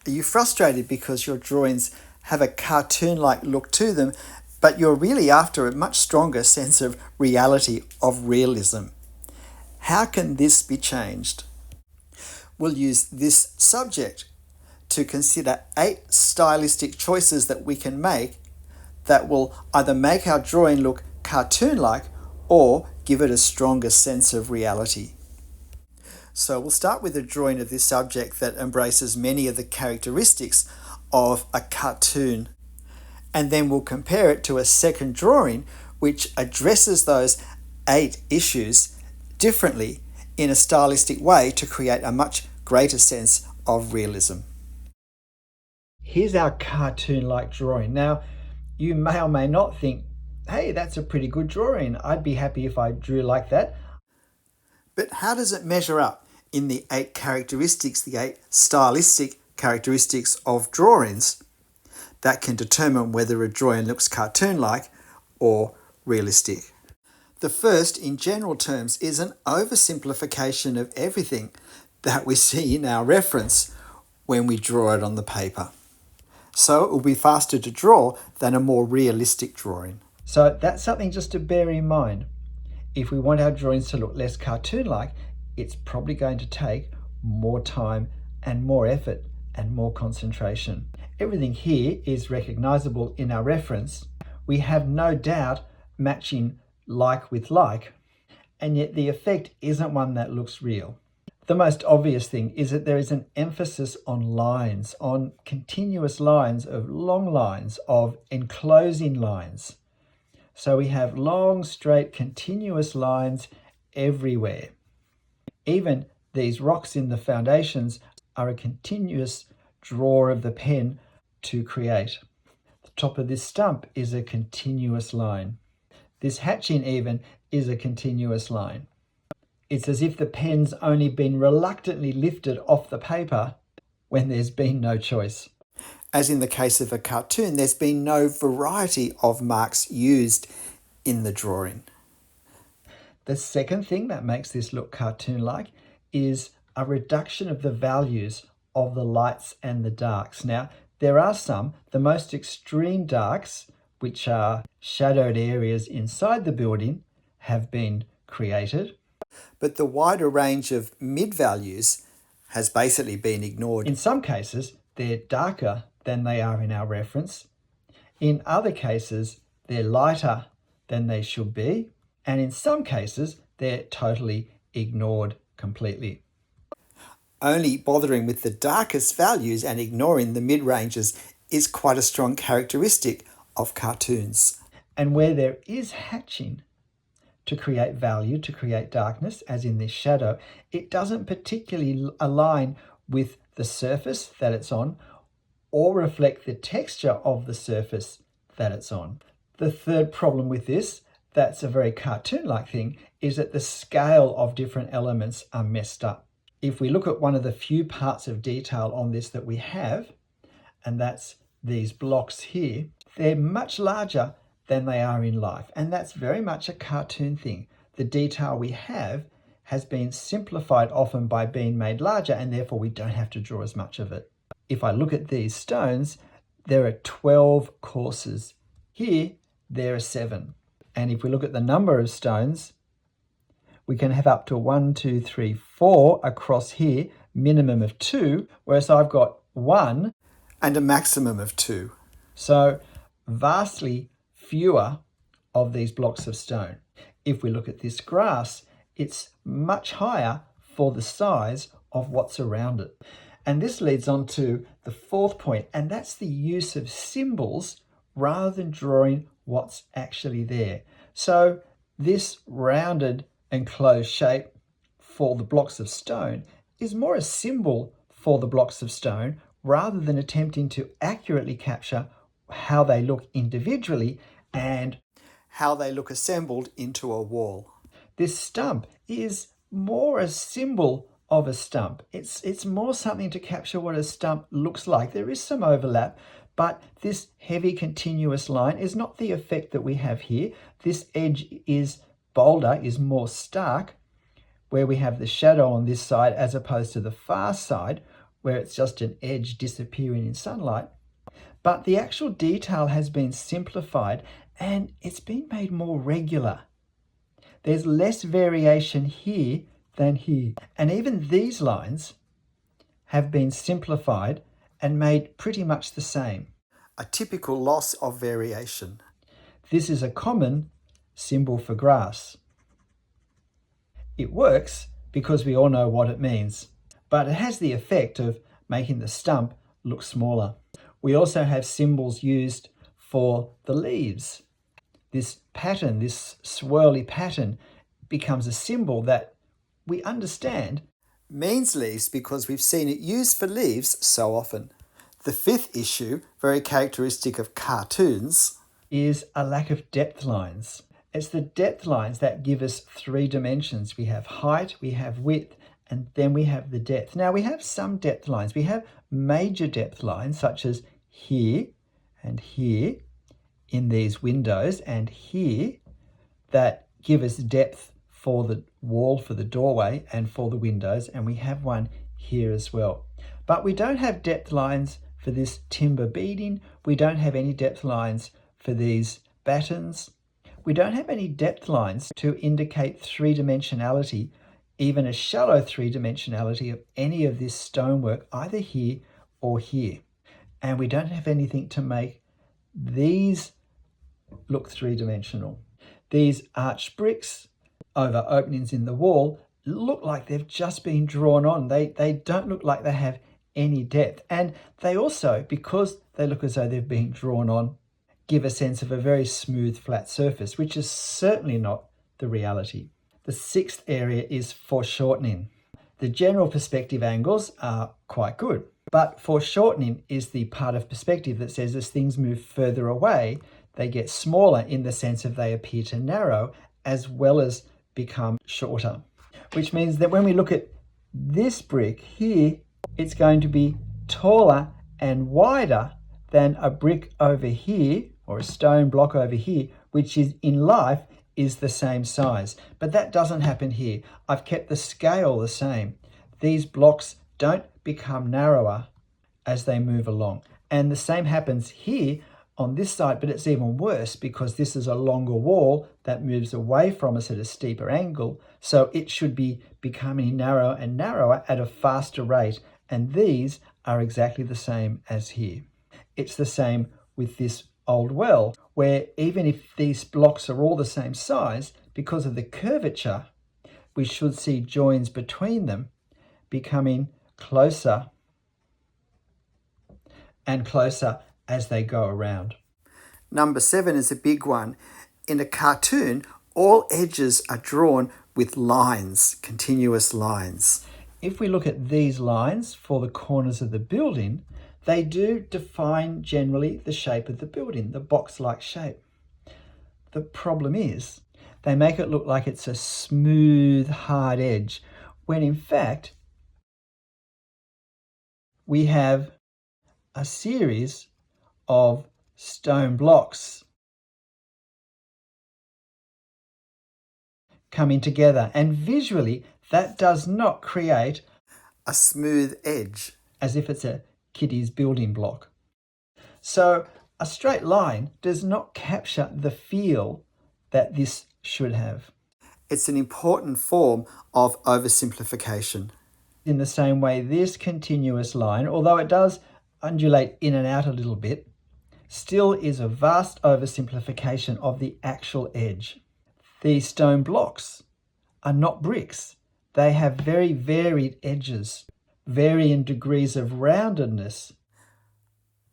Are you frustrated because your drawings have a cartoon-like look to them, but you're really after a much stronger sense of reality, of realism? How can this be changed? We'll use this subject to consider 8 stylistic choices that we can make that will either make our drawing look cartoon-like or give it a stronger sense of reality. So we'll start with a drawing of this subject that embraces many of the characteristics of a cartoon, and then we'll compare it to a second drawing which addresses those 8 issues differently in a stylistic way to create a much greater sense of realism. Here's our cartoon-like drawing. Now, you may or may not think, hey, that's a pretty good drawing. I'd be happy if I drew like that. But how does it measure up in the 8 characteristics, the 8 stylistic characteristics of drawings that can determine whether a drawing looks cartoon-like or realistic? The first, in general terms, is an oversimplification of everything that we see in our reference when we draw it on the paper. So it will be faster to draw than a more realistic drawing. So that's something just to bear in mind. If we want our drawings to look less cartoon-like, it's probably going to take more time and more effort and more concentration. Everything here is recognizable in our reference. We have no doubt matching like with like, and yet the effect isn't one that looks real. The most obvious thing is that there is an emphasis on lines, on continuous lines, of long lines, of enclosing lines. So we have long, straight, continuous lines everywhere. Even these rocks in the foundations are a continuous draw of the pen to create. The top of this stump is a continuous line. This hatching even is a continuous line. It's as if the pen's only been reluctantly lifted off the paper when there's been no choice. As in the case of a cartoon, there's been no variety of marks used in the drawing. The second thing that makes this look cartoon-like is a reduction of the values of the lights and the darks. Now, there are some, the most extreme darks, which are shadowed areas inside the building, have been created. But the wider range of mid-values has basically been ignored. In some cases, they're darker than they are in our reference. In other cases, they're lighter than they should be. And in some cases, they're totally ignored completely. Only bothering with the darkest values and ignoring the mid-ranges is quite a strong characteristic of cartoons. And where there is hatching to create value, to create darkness, as in this shadow, it doesn't particularly align with the surface that it's on or reflect the texture of the surface that it's on. The third problem with this, that's a very cartoon-like thing, is that the scale of different elements are messed up. If we look at one of the few parts of detail on this that we have, and that's these blocks here, they're much larger than they are in life. And that's very much a cartoon thing. The detail we have has been simplified often by being made larger, and therefore we don't have to draw as much of it. If I look at these stones, there are 12 courses. Here, there are 7. And if we look at the number of stones, we can have up to 1, 2, 3, 4 across here, minimum of 2, whereas I've got 1 and a maximum of 2. So vastly fewer of these blocks of stone. If we look at this grass, it's much higher for the size of what's around it. And this leads on to the fourth point, and that's the use of symbols rather than drawing what's actually there. So this rounded enclosed shape for the blocks of stone is more a symbol for the blocks of stone rather than attempting to accurately capture how they look individually and how they look assembled into a wall. This stump is more a symbol of a stump. It's more something to capture what a stump looks like. There is some overlap, but this heavy continuous line is not the effect that we have here. This edge is bolder, is more stark, where we have the shadow on this side as opposed to the far side, where it's just an edge disappearing in sunlight. But the actual detail has been simplified and it's been made more regular. There's less variation here than here. And even these lines have been simplified and made pretty much the same. A typical loss of variation. This is a common symbol for grass. It works because we all know what it means, but it has the effect of making the stump look smaller. We also have symbols used for the leaves. This pattern, this swirly pattern, becomes a symbol that we understand means leaves because we've seen it used for leaves so often. The fifth issue, very characteristic of cartoons, is a lack of depth lines. It's the depth lines that give us 3 dimensions. We have height, we have width, and then we have the depth. Now we have some depth lines. We have major depth lines such as here and here in these windows and here that give us depth for the wall, for the doorway and for the windows, and we have one here as well. But we don't have depth lines for this timber beading. We don't have any depth lines for these battens. We don't have any depth lines to indicate 3-dimensionality, even a shallow 3-dimensionality of any of this stonework, either here or here. And we don't have anything to make these look 3-dimensional. These arched bricks over openings in the wall look like they've just been drawn on. They don't look like they have any depth. And they also, because they look as though they've been drawn on, give a sense of a very smooth, flat surface, which is certainly not the reality. The 6th area is foreshortening. The general perspective angles are quite good, but foreshortening is the part of perspective that says as things move further away, they get smaller in the sense of they appear to narrow as well as become shorter, which means that when we look at this brick here, it's going to be taller and wider than a brick over here or a stone block over here, which is in life is the same size. But that doesn't happen here. I've kept the scale the same. These blocks don't become narrower as they move along. And the same happens here on this side, but it's even worse because this is a longer wall that moves away from us at a steeper angle. So it should be becoming narrower and narrower at a faster rate. And these are exactly the same as here. It's the same with this old well, where even if these blocks are all the same size, because of the curvature, we should see joins between them becoming closer and closer as they go around. Number 7 is a big one. In a cartoon, all edges are drawn with lines, continuous lines. If we look at these lines for the corners of the building, they do define generally the shape of the building, the box-like shape. The problem is they make it look like it's a smooth, hard edge, when in fact we have a series of stone blocks coming together, and visually that does not create a smooth edge as if it's a kiddie's building block. So a straight line does not capture the feel that this should have. It's an important form of oversimplification. In the same way, this continuous line, although it does undulate in and out a little bit, still is a vast oversimplification of the actual edge. These stone blocks are not bricks. They have very varied edges, varying degrees of roundedness,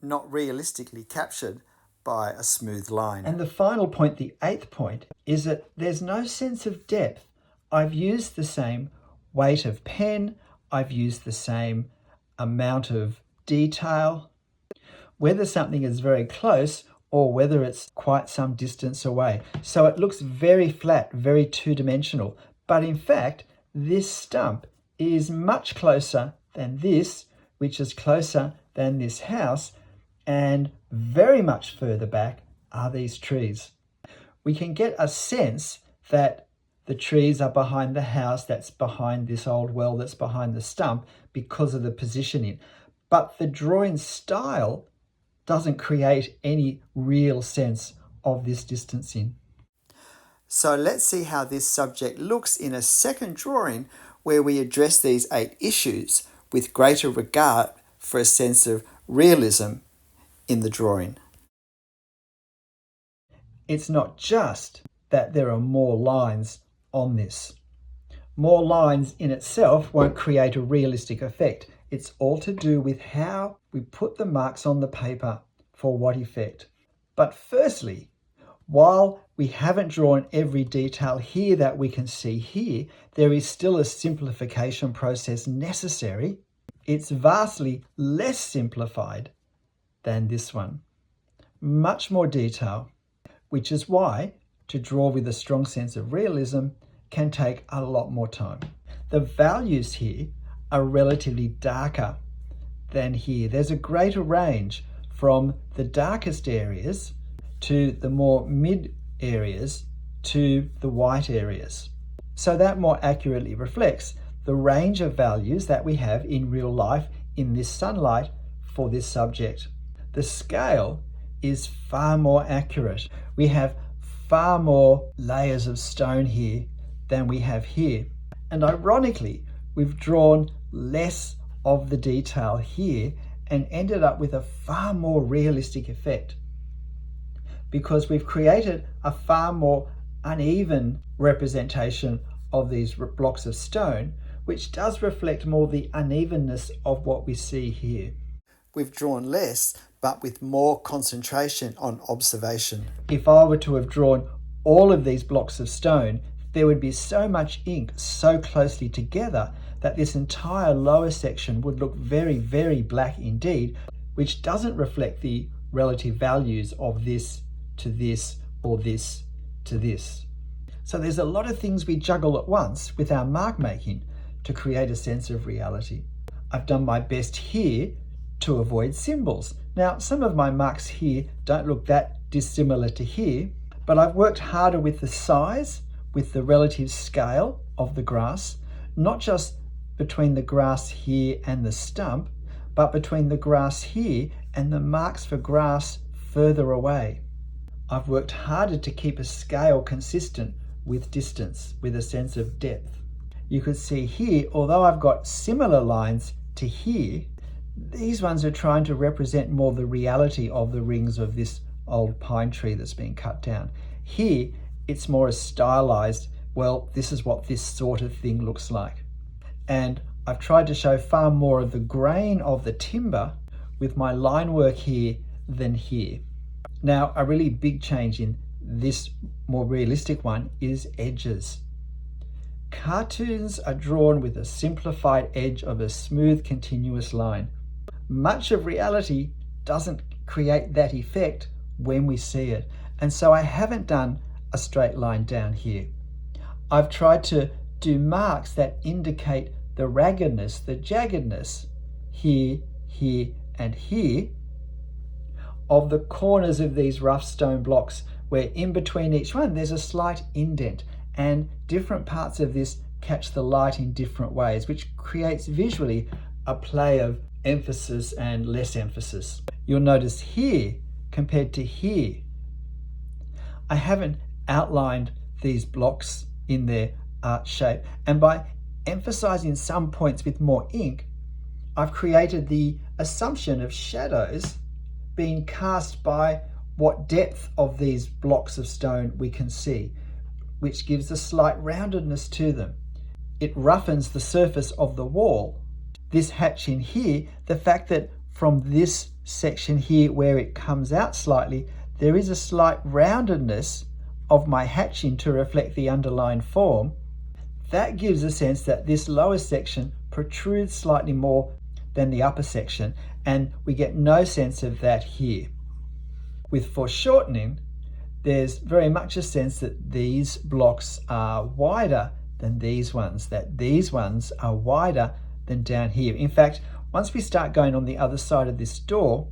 not realistically captured by a smooth line. And the final point, the 8th point, is that there's no sense of depth. I've used the same weight of pen, I've used the same amount of detail, whether something is very close or whether it's quite some distance away. So it looks very flat, very two-dimensional. But in fact, this stump is much closer than this, which is closer than this house, and very much further back are these trees. We can get a sense that The trees are behind the house that's behind this old well that's behind the stump because of the positioning. But the drawing style doesn't create any real sense of this distancing. So let's see how this subject looks in a second drawing where we address these 8 issues with greater regard for a sense of realism in the drawing. It's not just that there are more lines on this. More lines in itself won't create a realistic effect. It's all to do with how we put the marks on the paper for what effect. But firstly, while we haven't drawn every detail here that we can see here, there is still a simplification process necessary. It's vastly less simplified than this one. Much more detail, which is why to draw with a strong sense of realism can take a lot more time. The values here are relatively darker than here. There's a greater range from the darkest areas to the more mid areas to the white areas. So that more accurately reflects the range of values that we have in real life in this sunlight for this subject. The scale is far more accurate. We have far more layers of stone here than we have here. And ironically, we've drawn less of the detail here and ended up with a far more realistic effect because we've created a far more uneven representation of these blocks of stone, which does reflect more the unevenness of what we see here. We've drawn less, but with more concentration on observation. If I were to have drawn all of these blocks of stone, there would be so much ink so closely together that this entire lower section would look very, very black indeed, which doesn't reflect the relative values of this to this or this to this. So there's a lot of things we juggle at once with our mark making to create a sense of reality. I've done my best here to avoid symbols. Now, some of my marks here don't look that dissimilar to here, but I've worked harder with the size, with the relative scale of the grass, not just between the grass here and the stump, but between the grass here and the marks for grass further away. I've worked harder to keep a scale consistent with distance, with a sense of depth. You could see here, although I've got similar lines to here, these ones are trying to represent more the reality of the rings of this old pine tree that's been cut down. Here, it's more a stylized, well, this is what this sort of thing looks like. And I've tried to show far more of the grain of the timber with my line work here than here. Now, a really big change in this more realistic one is edges. Cartoons are drawn with a simplified edge of a smooth, continuous line. Much of reality doesn't create that effect when we see it. And so I haven't done a straight line down here. I've tried to do marks that indicate the raggedness, the jaggedness here, here, and here of the corners of these rough stone blocks, where in between each one there's a slight indent, and different parts of this catch the light in different ways, which creates visually a play of emphasis and less emphasis. You'll notice here compared to here, I haven't outlined these blocks in their art shape, and by emphasizing some points with more ink, I've created the assumption of shadows being cast by what depth of these blocks of stone we can see, which gives a slight roundedness to them. It roughens the surface of the wall. This hatch in here, the fact that from this section here where it comes out slightly, there is a slight roundedness of my hatching to reflect the underlying form, that gives a sense that this lower section protrudes slightly more than the upper section, and we get no sense of that here. With foreshortening, there's very much a sense that these blocks are wider than these ones, that these ones are wider than down here. In fact, once we start going on the other side of this door,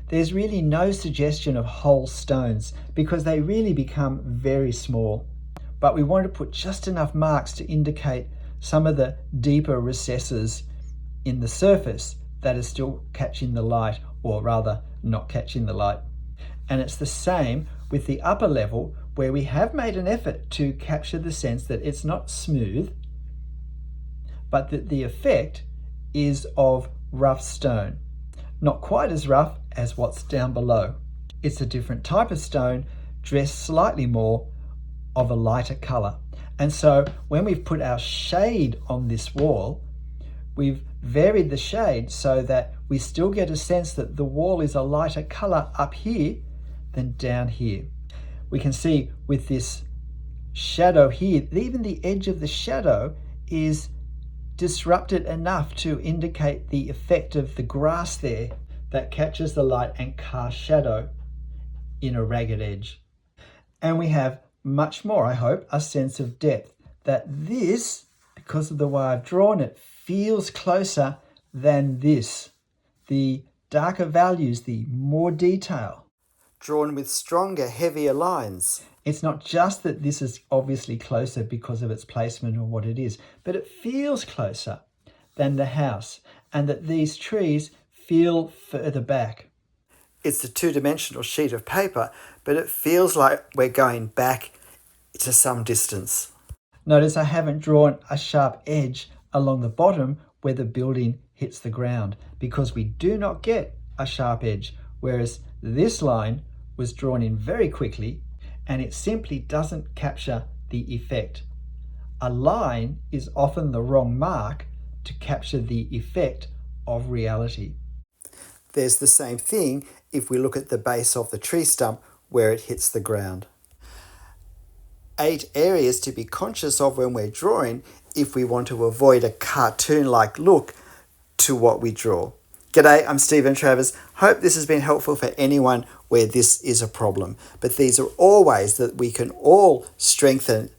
there's really no suggestion of whole stones because they really become very small. but we want to put just enough marks to indicate some of the deeper recesses in the surface that are still catching the light, or rather not catching the light. And it's the same with the upper level, where we have made an effort to capture the sense that it's not smooth, but that the effect is of rough stone. Not quite as rough as what's down below. It's a different type of stone, dressed slightly more of a lighter colour. And so when we've put our shade on this wall, we've varied the shade so that we still get a sense that the wall is a lighter colour up here than down here. We can see with this shadow here, even the edge of the shadow is disrupted enough to indicate the effect of the grass there that catches the light and casts shadow in a ragged edge. And we have much more, I hope, a sense of depth, that this, because of the way I've drawn it, feels closer than this. The darker values, the more detail. Drawn with stronger, heavier lines. It's not just that this is obviously closer because of its placement or what it is, but it feels closer than the house, and that these trees feel further back. It's a two-dimensional sheet of paper, but it feels like we're going back to some distance. Notice I haven't drawn a sharp edge along the bottom where the building hits the ground, because we do not get a sharp edge, whereas this line was drawn in very quickly and it simply doesn't capture the effect. A line is often the wrong mark to capture the effect of reality. There's the same thing if we look at the base of the tree stump where it hits the ground. 8 areas to be conscious of when we're drawing if we want to avoid a cartoon-like look to what we draw. G'day, I'm Stephen Travers. Hope this has been helpful for anyone where this is a problem. But these are all ways that we can all strengthen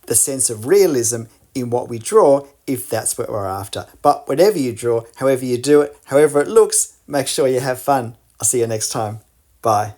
the sense of realism in what we draw if that's what we're after. But whatever you draw, however you do it, however it looks, make sure you have fun. I'll see you next time. Bye.